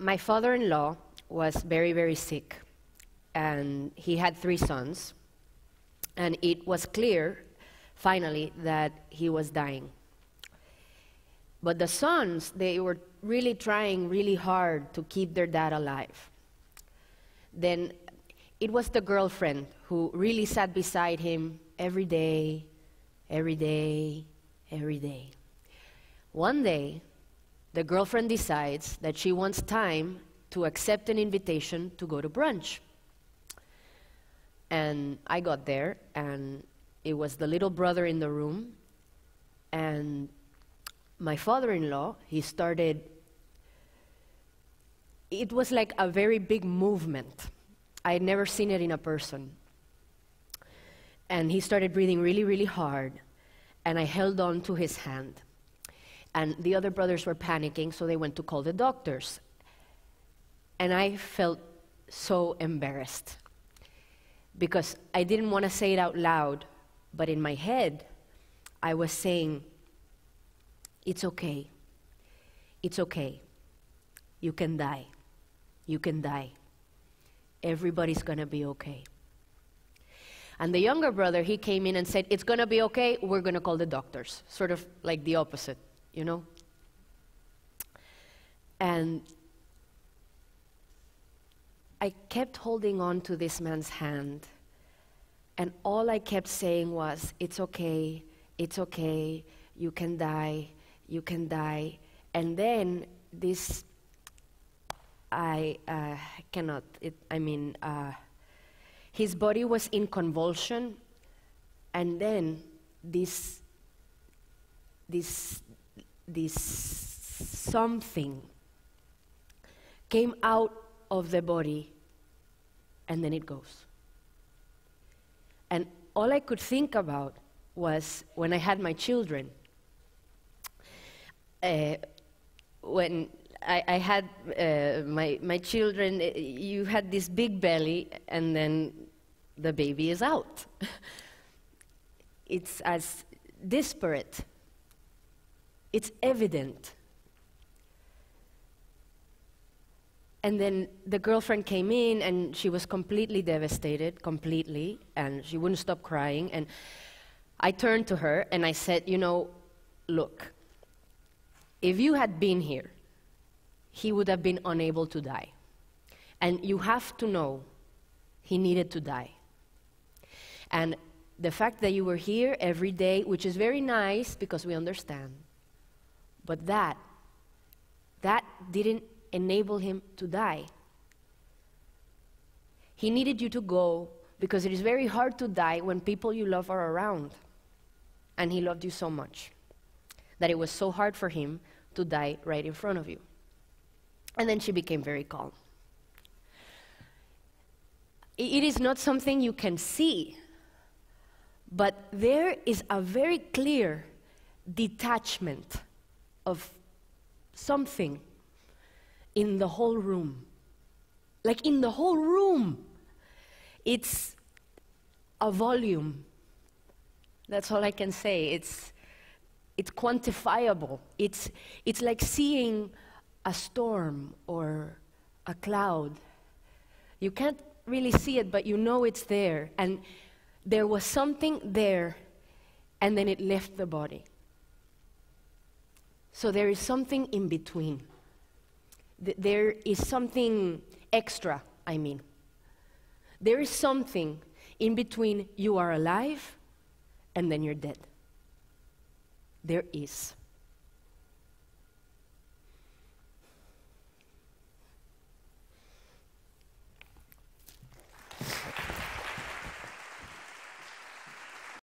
my father-in-law was very, very sick, and he had 3 sons, and it was clear, finally, that he was dying. But the sons, they were really trying really hard to keep their dad alive. Then it was the girlfriend who really sat beside him every day, every day, every day. One day, the girlfriend decides that she wants time to accept an invitation to go to brunch. And I got there, and it was the little brother in the room, and my father-in-law, he started, it was like a very big movement. I had never seen it in a person. And he started breathing really, really hard, and I held on to his hand. And the other brothers were panicking, so they went to call the doctors. And I felt so embarrassed, because I didn't want to say it out loud, but in my head, I was saying, it's okay. It's okay. You can die. You can die. Everybody's going to be okay. And the younger brother, he came in and said, it's going to be okay, we're going to call the doctors. Sort of like the opposite, you know? And I kept holding on to this man's hand, and all I kept saying was, it's okay, you can die, you can die. And then this, I cannot, his body was in convulsion, and then this something came out of the body, and then it goes. And all I could think about was when I had my children. When I had my children, you had this big belly, and then the baby is out. It's as disparate. It's evident. And then the girlfriend came in, and she was completely devastated, completely, and she wouldn't stop crying. And I turned to her, and I said, you know, look, if you had been here, he would have been unable to die. And you have to know he needed to die. And the fact that you were here every day, which is very nice because we understand, but that didn't enable him to die. He needed you to go because it is very hard to die when people you love are around. And he loved you so much that it was so hard for him to die right in front of you. And then she became very calm. It is not something you can see, but there is a very clear detachment of something in the whole room. Like in the whole room. It's a volume. That's all I can say. It's quantifiable. It's like seeing a storm or a cloud. You can't really see it, but you know it's there. And there was something there, and then it left the body. So there is something in between. There is something extra, I mean. There is something in between you are alive and then you're dead. There is.